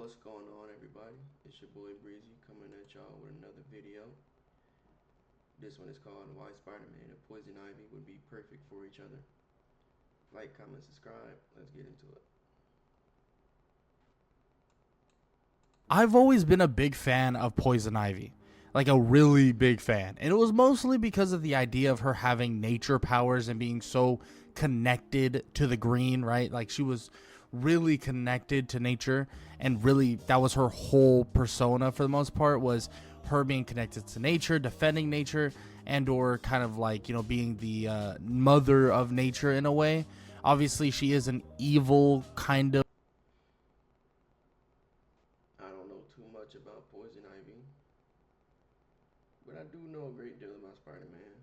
What's going on, everybody? It's your boy Breezy coming at y'all with another video. This one is called Why Spider-Man and Poison Ivy Would Be Perfect for Each Other. Like, comment, subscribe. Let's get into it. I've always been a big fan of Poison Ivy, like a really big fan. And it was mostly because of the idea of her having nature powers and being so connected to the green, right? Like she was really connected to nature, and really that was her whole persona for the most part, was her being connected to nature, defending nature, and or kind of like, you know, being the mother of nature in a way. Obviously she is an evil kind of. I don't know too much about Poison Ivy, but I do know a great deal about Spider-Man.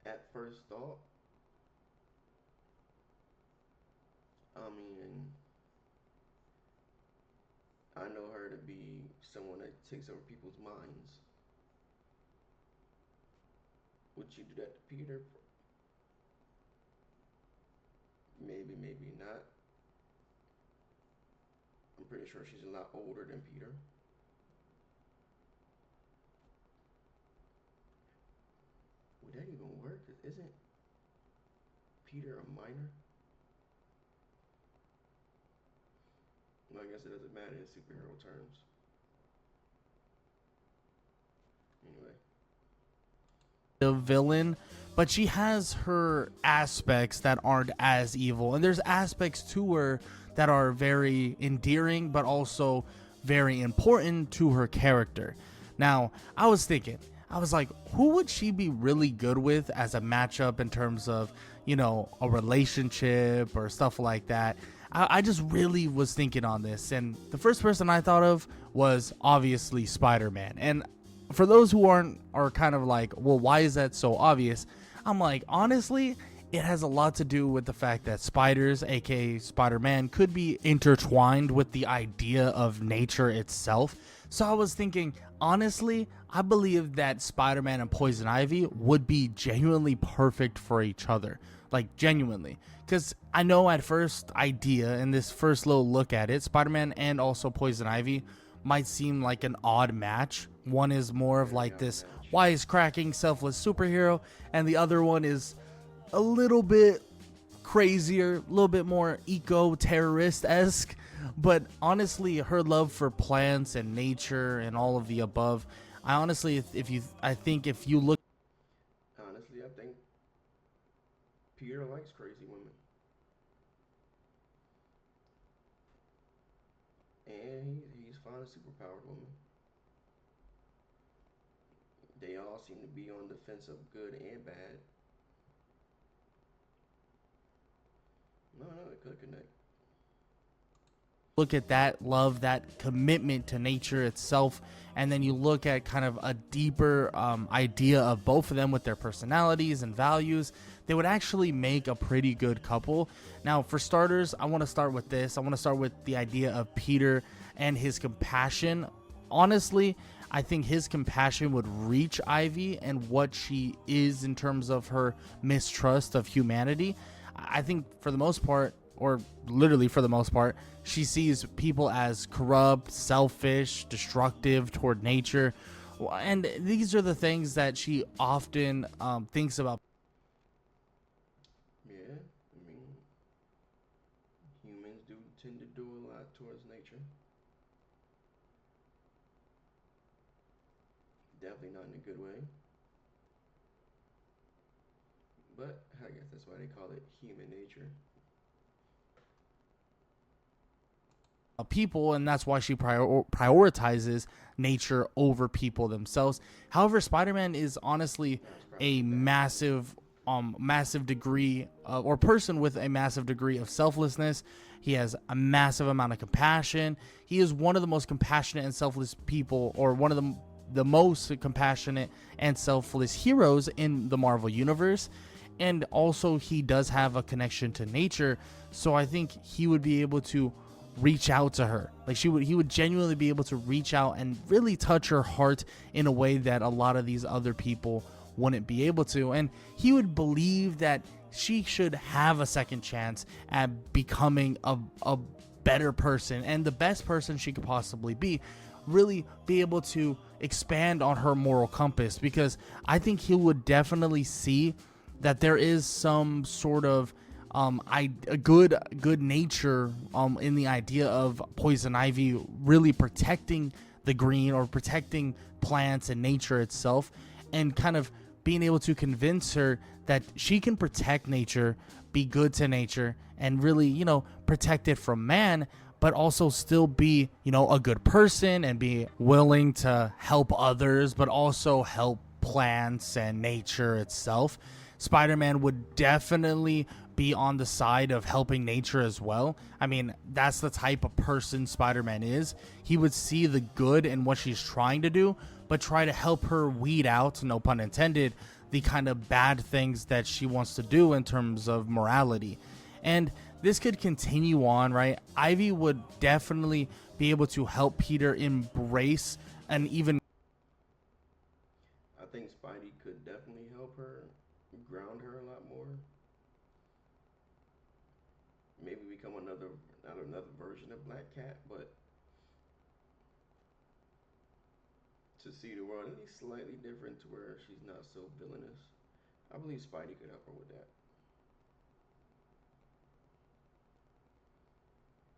At first thought, I mean, I know her to be someone that takes over people's minds. Would she do that to Peter? Maybe, maybe not. I'm pretty sure she's a lot older than Peter. Would that even work? Isn't Peter a minor? Well, I guess it doesn't matter in superhero terms. Anyway, Villain, but she has her aspects that aren't as evil, and there's aspects to her that are very endearing but also very important to her character. Now I was thinking, I was like, who would she be really good with as a matchup in terms of, you know, a relationship or stuff like that. I just really was thinking on this, and the first person I thought of was obviously Spider-Man. And for those who are kind of like, well, why is that so obvious? I'm like, honestly, it has a lot to do with the fact that spiders, aka Spider-Man, could be intertwined with the idea of nature itself. So I was thinking, honestly, I believe that Spider-Man and Poison Ivy would be genuinely perfect for each other. Like, genuinely. Because I know at first idea, in this first little look at it, Spider-Man and also Poison Ivy might seem like an odd match. One is more of like this wisecracking, selfless superhero, and the other one is a little bit crazier, a little bit more eco-terrorist-esque. But honestly, her love for plants and nature and all of the above, I honestly, I think if you look. honestly, I think Peter likes crazy women, and he's fond of superpowered women. They all seem to be on the fence of good and bad. No, no, it could connect. Look at that love, that commitment to nature itself, and then you look at kind of a deeper idea of both of them with their personalities and values, they would actually make a pretty good couple. Now, for starters, I want to start with this. I want to start with the idea of Peter and his compassion. Honestly, I think his compassion would reach Ivy and what she is in terms of her mistrust of humanity. I think for the most part, or literally for the most part, she sees people as corrupt, selfish, destructive toward nature. And these are the things that she often thinks about. Yeah, I mean, humans do tend to do a lot towards nature. Definitely not in a good way, but I guess that's why they call it human nature. People, and that's why she prioritizes nature over people themselves. However, Spider-Man is honestly That's a probably bad. massive degree of, or person with a massive degree of selflessness. He has a massive amount of compassion. He is one of the most compassionate and selfless people, or one of the most compassionate and selfless heroes in the Marvel universe. And also he does have a connection to nature, so I think he would be able to reach out to her. Like he would genuinely be able to reach out and really touch her heart in a way that a lot of these other people wouldn't be able to. And he would believe that she should have a second chance at becoming a better person and the best person she could possibly be. Really be able to expand on her moral compass, because I think he would definitely see that there is some sort of a good nature in the idea of Poison Ivy really protecting the green, or protecting plants and nature itself, and kind of being able to convince her that she can protect nature, be good to nature, and really, protect it from man, but also still be, a good person and be willing to help others, but also help plants and nature itself. Spider-Man would definitely be on the side of helping nature as well. I mean, that's the type of person Spider-Man is. He would see the good in what she's trying to do, but try to help her weed out, no pun intended, the kind of bad things that she wants to do in terms of morality. And this could continue on, right? Ivy would definitely be able to help Peter embrace and even... I think Spidey could definitely help her, ground her a lot more. Maybe become not another version of Black Cat, but to see the world at least slightly different, to where she's not so villainous. I believe Spidey could help her with that.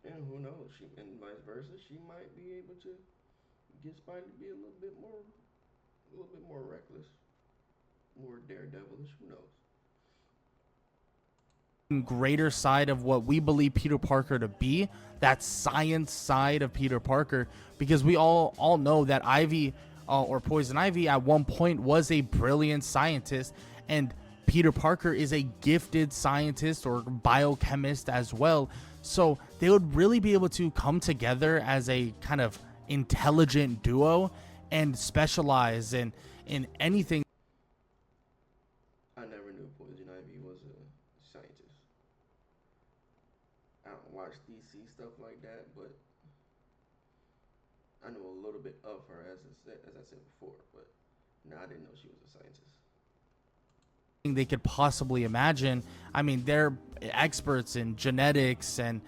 And who knows? And vice versa, she might be able to get Spidey to be a little bit more reckless, more daredevilish. Who knows? Greater side of what we believe Peter Parker to be, that science side of Peter Parker, because we all know that Ivy or Poison Ivy at one point was a brilliant scientist, and Peter Parker is a gifted scientist or biochemist as well. So they would really be able to come together as a kind of intelligent duo and specialize in anything. I never knew Poison Ivy was a scientist. I don't watch DC stuff like that, but I know a little bit of her, as I said before. But no, I didn't know she was a scientist. They could possibly imagine. I mean, they're experts in genetics and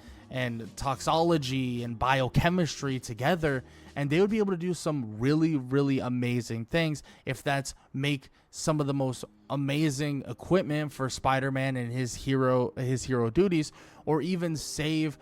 toxology and biochemistry together, and they would be able to do some really amazing things. If that's make some of the most amazing equipment for Spider-Man and his hero duties, or even save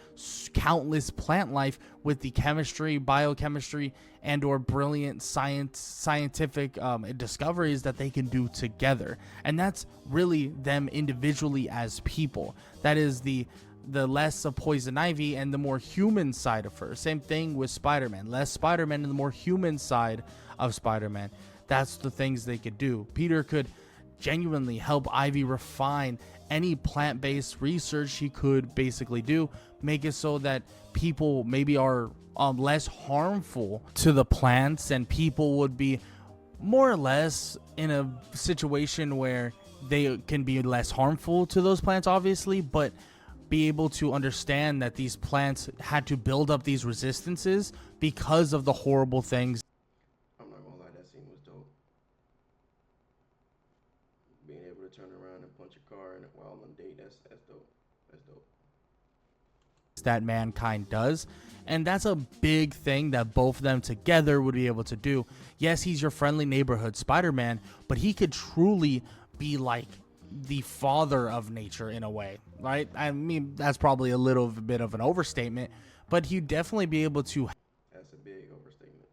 countless plant life with the chemistry, biochemistry, and or brilliant scientific discoveries that they can do together. And that's really them individually as people. That is the less of Poison Ivy and the more human side of her. Same thing with Spider-Man. Less Spider-Man and the more human side of Spider-Man. That's the things they could do. Peter could genuinely help Ivy refine any plant-based research he could basically do, make it so that people maybe are less harmful to the plants, and people would be more or less in a situation where they can be less harmful to those plants, obviously, but be able to understand that these plants had to build up these resistances because of the horrible things. I'm not gonna lie, that scene was dope. Being able to turn around and punch a car while on a date, that's dope. That's dope. That mankind does, and that's a big thing that both of them together would be able to do. Yes, he's your friendly neighborhood Spider-Man, but he could truly be like the father of nature in a way, right? I mean, that's probably a little bit of an overstatement, but he'd definitely be able to... That's a big overstatement.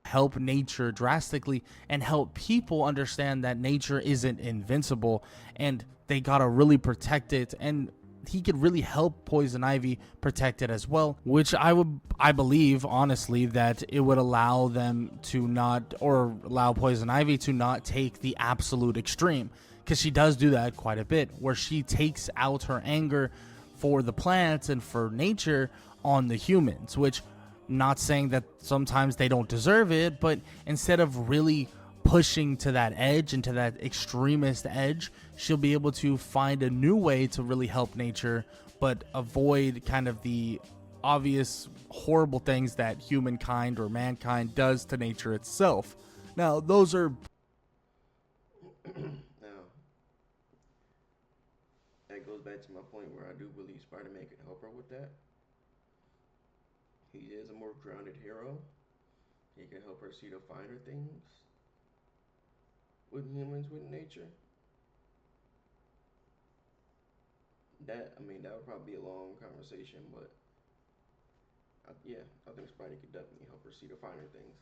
Help nature drastically and help people understand that nature isn't invincible and they gotta really protect it, and he could really help Poison Ivy protect it as well, which I believe honestly that it would allow them to not, or allow Poison Ivy to not take the absolute extreme, because she does do that quite a bit, where she takes out her anger for the plants and for nature on the humans, which, not saying that sometimes they don't deserve it, but instead of really pushing to that edge and to that extremist edge, she'll be able to find a new way to really help nature, but avoid kind of the obvious horrible things that humankind or mankind does to nature itself. Now, those are... Now, add to my point where I do believe Spider-Man can help her with that. He is a more grounded hero. He can help her see the finer things with humans, with nature. That would probably be a long conversation, but yeah, I think Spidey could definitely help her see the finer things.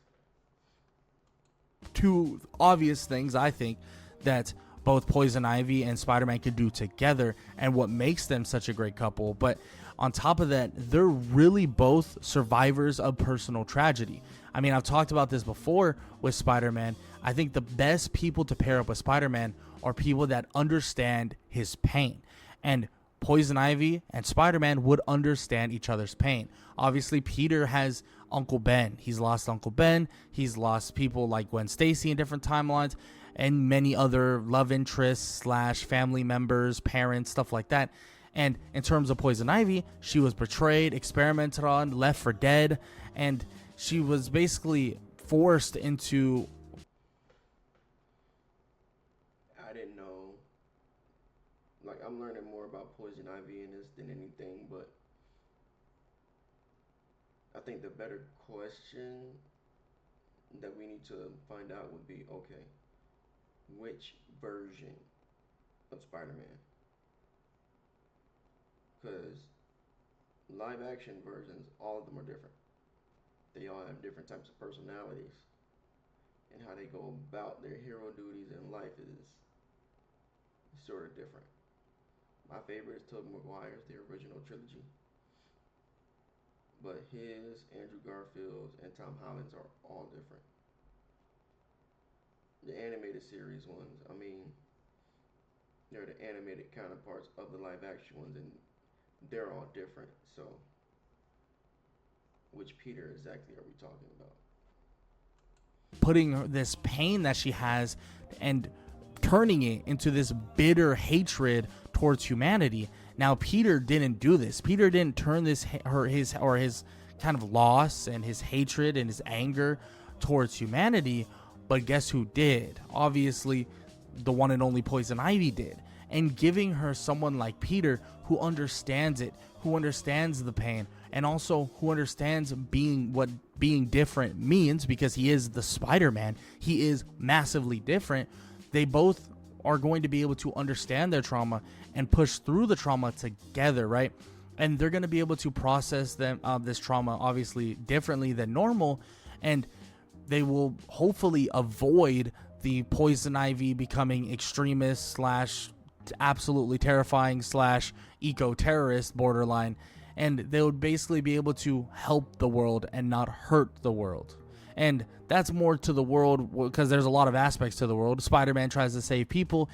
Two obvious things I think that both Poison Ivy and Spider-Man could do together and what makes them such a great couple. But on top of that, they're really both survivors of personal tragedy. I mean, I've talked about this before with Spider-Man. I think the best people to pair up with Spider-Man are people that understand his pain. And Poison Ivy and Spider-Man would understand each other's pain. Obviously, Peter has Uncle Ben. He's lost Uncle Ben. He's lost people like Gwen Stacy in different timelines and many other love interests / family members, parents, stuff like that. And in terms of Poison Ivy, she was betrayed, experimented on, left for dead, and she was basically forced into... I didn't know. Like, I'm learning more about Poison Ivy in this than anything, but I think the better question that we need to find out would be, okay, which version of Spider-Man? Because live action versions, all of them are different. They all have different types of personalities, and how they go about their hero duties in life is sort of different. My favorite is Tobey Maguire's, the original trilogy. But his, Andrew Garfield's, and Tom Holland's are all different. The animated series ones, I mean, they're the animated counterparts of the live action ones, and they're all different. So, which Peter exactly are we talking about? Putting this pain that she has and turning it into this bitter hatred towards humanity. Now, Peter didn't do this. Peter didn't turn his kind of loss and his hatred and his anger towards humanity. But guess who did? Obviously, the one and only Poison Ivy did. And giving her someone like Peter who understands it, who understands the pain, and also who understands what being different means, because he is the Spider-Man. He is massively different. They both are going to be able to understand their trauma and push through the trauma together, right? And they're going to be able to process this trauma obviously differently than normal, and they will hopefully avoid the Poison Ivy becoming extremist / absolutely terrifying / eco-terrorist borderline, and they would basically be able to help the world and not hurt the world. And that's more to the world because there's a lot of aspects to the world. Spider-Man tries to save people.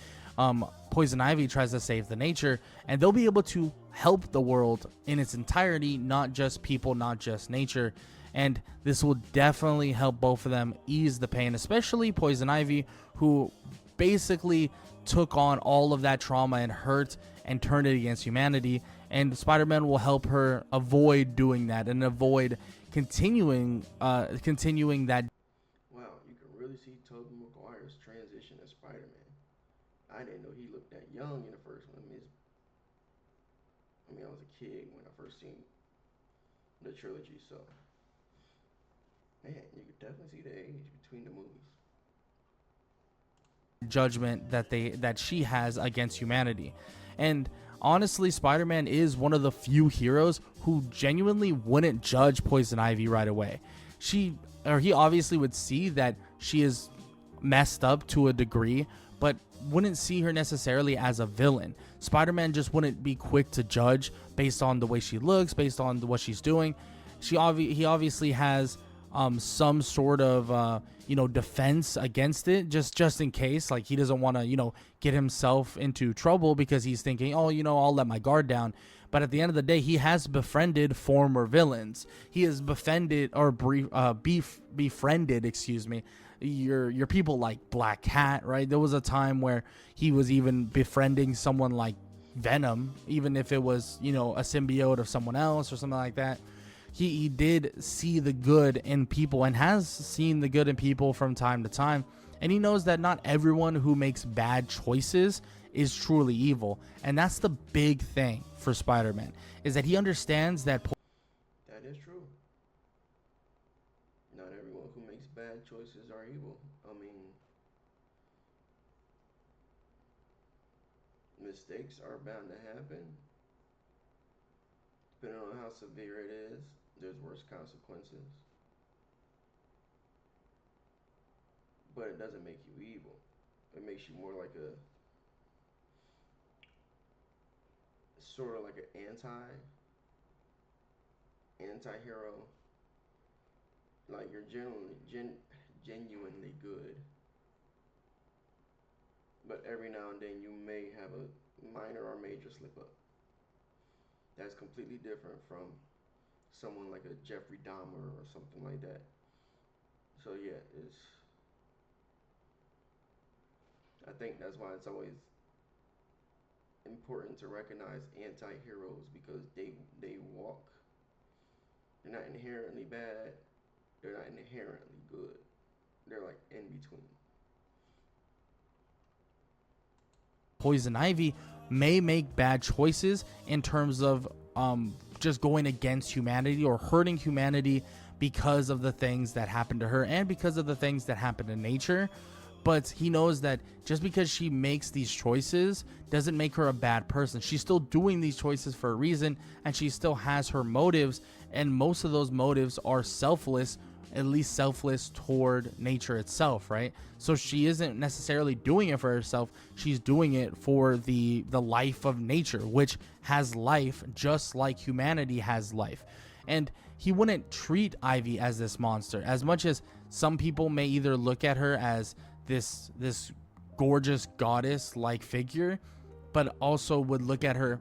Poison Ivy tries to save the nature, and they'll be able to help the world in its entirety, not just people, not just nature. And this will definitely help both of them ease the pain, especially Poison Ivy, who basically took on all of that trauma and hurt and turned it against humanity. And Spider-Man will help her avoid doing that and avoid continuing that. Wow, you can really see Tobey Maguire's transition as Spider-Man. I didn't know he looked that young in the first one. I was a kid when I first seen the trilogy, so man, you could definitely see the age between the movies. Judgment that she has against humanity. And honestly, Spider-Man is one of the few heroes who genuinely wouldn't judge Poison Ivy right away. He obviously would see that she is messed up to a degree, but wouldn't see her necessarily as a villain. Spider-Man just wouldn't be quick to judge based on the way she looks, based on what she's doing. He obviously has some sort of defense against it, just in case, like he doesn't want to get himself into trouble, because he's thinking, I'll let my guard down. But at the end of the day, he has befriended former villains. He has befriended your people like Black Cat, right? There was a time where he was even befriending someone like Venom, even if it was a symbiote of someone else or something like that. He did see the good in people and has seen the good in people from time to time. And he knows that not everyone who makes bad choices is truly evil. And that's the big thing for Spider-Man, is that he understands that That is true. Not everyone who makes bad choices are evil. I mean, mistakes are bound to happen. Depending on how severe it is, there's worse consequences. But it doesn't make you evil. It makes you more like a sort of like an anti-hero. Like you're genuinely good, but every now and then you may have a minor or major slip up. That's completely different from someone like a Jeffrey Dahmer or something like that. So yeah, it's I think that's why it's always important to recognize anti-heroes because they walk. They're not inherently bad. They're not inherently good. They're like in between. Poison Ivy may make bad choices in terms of just going against humanity or hurting humanity because of the things that happen to her and because of the things that happen to nature. But he knows that just because she makes these choices doesn't make her a bad person. She's still doing these choices for a reason, and she still has her motives, and most of those motives are selfless, at least selfless toward nature itself, right? So she isn't necessarily doing it for herself. She's doing it for the life of nature, which has life just like humanity has life. And he wouldn't treat Ivy as this monster, as much as some people may either look at her as this gorgeous goddess like figure, but also would look at her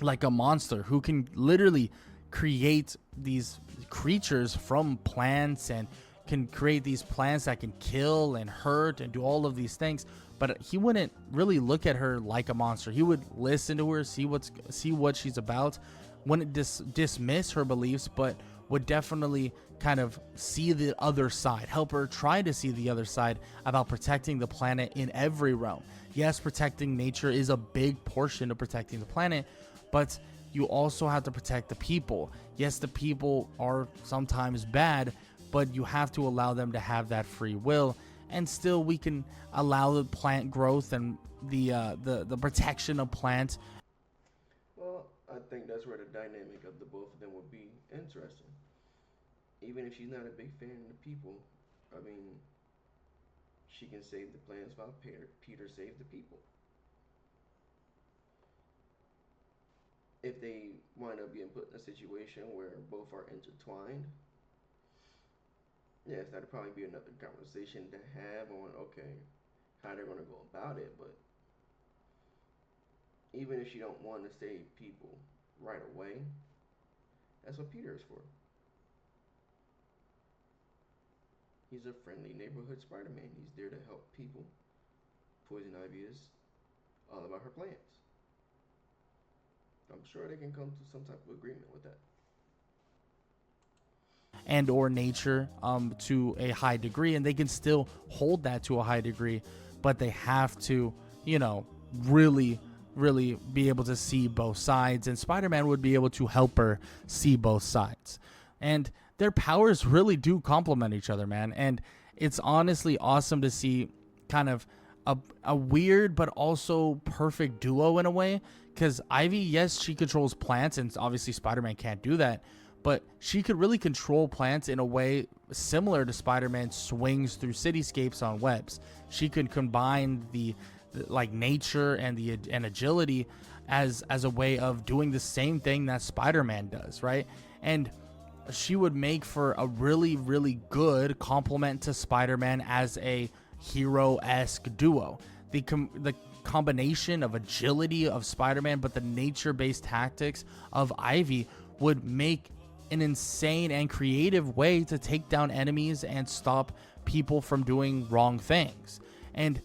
like a monster who can literally create these creatures from plants and can create these plants that can kill and hurt and do all of these things. But he wouldn't really look at her like a monster. He would listen to her, see what she's about, wouldn't dismiss her beliefs, but would definitely kind of see the other side, help her try to see the other side about protecting the planet in every realm. Yes, protecting nature is a big portion of protecting the planet, but you also have to protect the people. Yes, the people are sometimes bad, but you have to allow them to have that free will, and still we can allow the plant growth and the protection of plants. Well, I think that's where the dynamic of the both of them would be interesting. Even if she's not a big fan of the people, I mean, she can save the plants while Peter saves the people. If they wind up being put in a situation where both are intertwined, yes, that'd probably be another conversation to have on okay, how they're gonna go about it. But even if she don't want to save people right away, that's what Peter is for. He's a friendly neighborhood Spider-Man. He's there to help people. Poison Ivy is all about her plants. I'm sure they can come to some type of agreement with that. And or nature to a high degree, and they can still hold that to a high degree, but they have to, really be able to see both sides, and Spider-Man would be able to help her see both sides. And their powers really do complement each other, man. And it's honestly awesome to see kind of a weird but also perfect duo in a way, because Ivy, yes, she controls plants, and obviously Spider-Man can't do that, but she could really control plants in a way similar to Spider-Man swings through cityscapes on webs. She could combine the like nature and and agility as a way of doing the same thing that Spider-Man does, right? And she would make for a really, really good complement to Spider-Man as a hero-esque duo. The combination of agility of Spider-Man, but the nature-based tactics of Ivy would make an insane and creative way to take down enemies and stop people from doing wrong things. And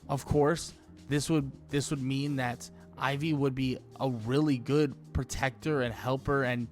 of course, this would mean that Ivy would be a really good protector and helper and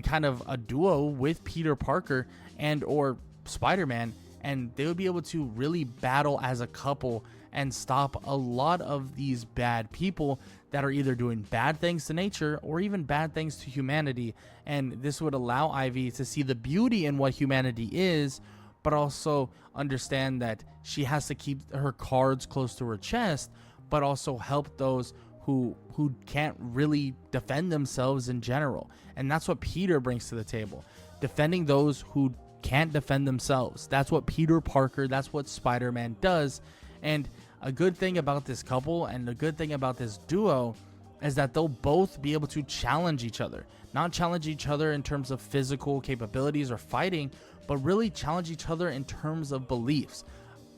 kind of a duo with Peter Parker and or Spider-Man, and they would be able to really battle as a couple and stop a lot of these bad people that are either doing bad things to nature or even bad things to humanity. And this would allow Ivy to see the beauty in what humanity is, but also understand that she has to keep her cards close to her chest, but also help those who can't really defend themselves in general. And that's what Peter brings to the table, defending those who can't defend themselves. That's what Peter Parker, that's what Spider-Man does. And a good thing about this couple and a good thing about this duo is that they'll both be able to challenge each other. Not challenge each other in terms of physical capabilities or fighting, but really challenge each other in terms of beliefs.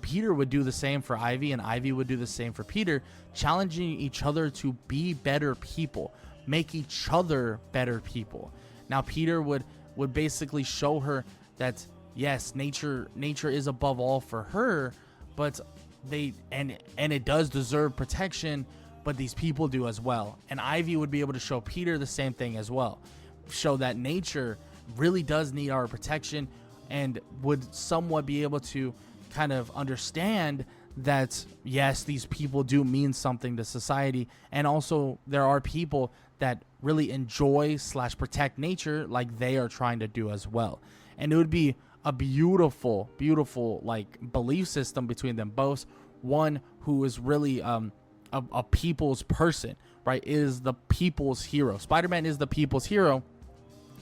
Peter would do the same for Ivy, and Ivy would do the same for Peter, challenging each other to be better people, make each other better people. Now, Peter would basically show her that, yes, nature is above all for her, but and it does deserve protection, but these people do as well. And Ivy would be able to show Peter the same thing as well, show that nature really does need our protection, and would somewhat be able to kind of understand that, yes, these people do mean something to society, and also there are people that really enjoy / protect nature like they are trying to do as well. And it would be a beautiful like belief system between them both. One who is really a people's person, right, is the people's hero. Spider-Man is the people's hero,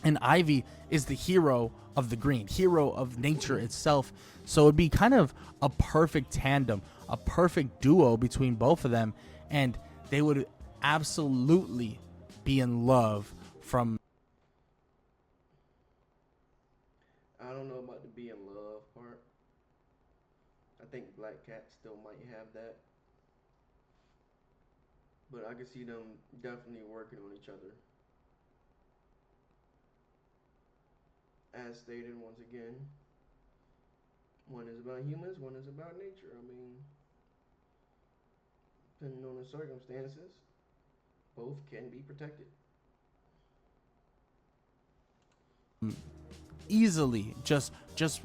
and Ivy is the hero of the green, hero of nature itself. So it'd be kind of a perfect tandem, a perfect duo between both of them, and they would absolutely be in love from... I don't know about the be in love part. I think Black Cat still might have that. But I can see them definitely working on each other. As stated once again, one is about humans, one is about nature. I mean, depending on the circumstances, both can be protected. Easily, just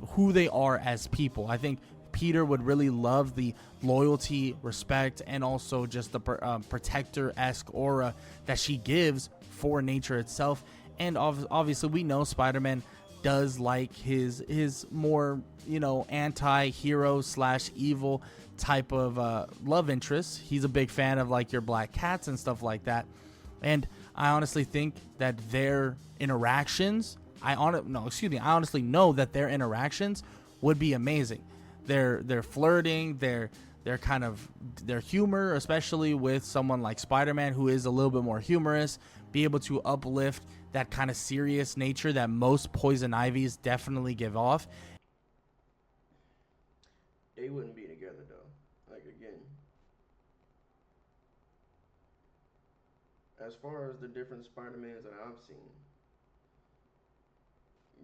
who they are as people. I think Peter would really love the loyalty, respect, and also just the protector-esque aura that she gives for nature itself. And obviously, we know Spider-Man does like his more, anti-hero / evil type of love interest. He's a big fan of like your Black Cats and stuff like that. And I honestly think that their interactions, I honestly know that their interactions would be amazing. Their flirting, their kind of their humor, especially with someone like Spider-Man, who is a little bit more humorous, be able to uplift that kind of serious nature that most Poison Ivies definitely give off. They wouldn't be together though. Like, again, as far as the different Spider-Mans that I've seen,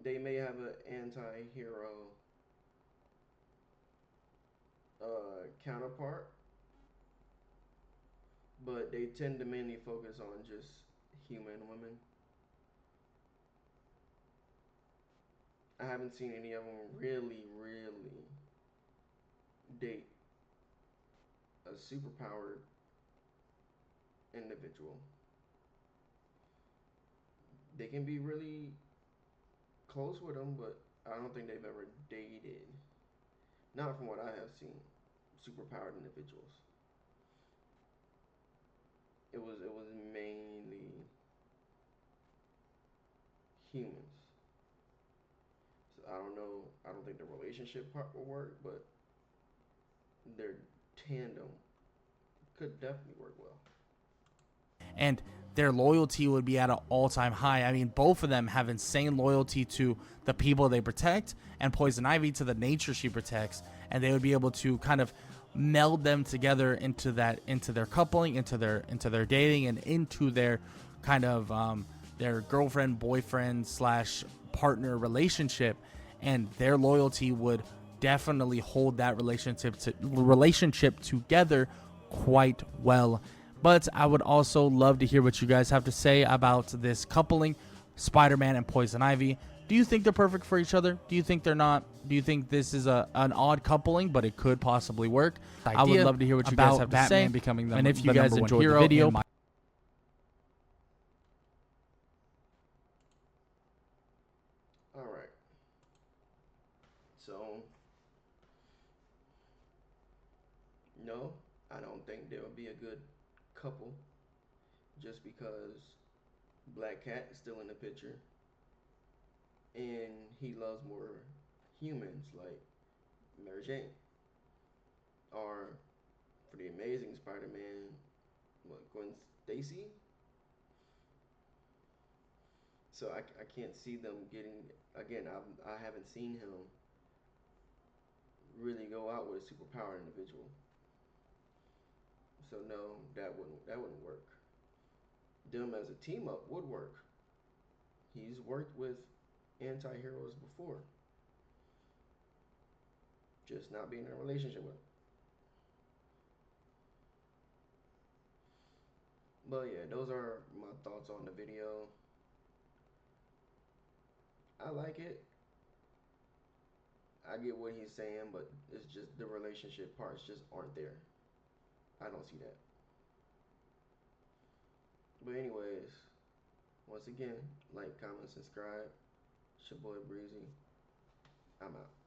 they may have an anti-hero counterpart, but they tend to mainly focus on just human women. I haven't seen any of them really date a superpowered individual. They can be really close with them, but I don't think they've ever dated. Not from what I have seen, superpowered individuals. It was mainly humans. So I don't know. I don't think the relationship part will work, but their tandem could definitely work well. And their loyalty would be at an all-time high. I mean, both of them have insane loyalty to the people they protect, and Poison Ivy to the nature she protects, and they would be able to kind of meld them together into their coupling, into their dating, and into their kind of their girlfriend, boyfriend / partner relationship. And their loyalty would definitely hold that relationship together quite well. But I would also love to hear what you guys have to say about this coupling, Spider-Man and Poison Ivy. Do you think they're perfect for each other? Do you think they're not? Do you think this is an odd coupling, but it could possibly work? I would love to hear what you guys have to say. Becoming the, and if you the guys number one enjoyed hero the video, in my All right. So, no, I don't think there would be a good couple just because Black Cat is still in the picture and he loves more humans like Mary Jane. Or for the Amazing Spider-Man, what, Gwen Stacy? So I can't see them getting, again, I haven't seen him really go out with a superpowered individual. So no, that wouldn't work. Them as a team up would work. He's worked with anti-heroes before, just not being in a relationship with. But yeah, those are my thoughts on the video. I like it. I get what he's saying, but it's just the relationship parts just aren't there. I don't see that. But anyways, once again, like, comment, subscribe. It's your boy Breezy. I'm out.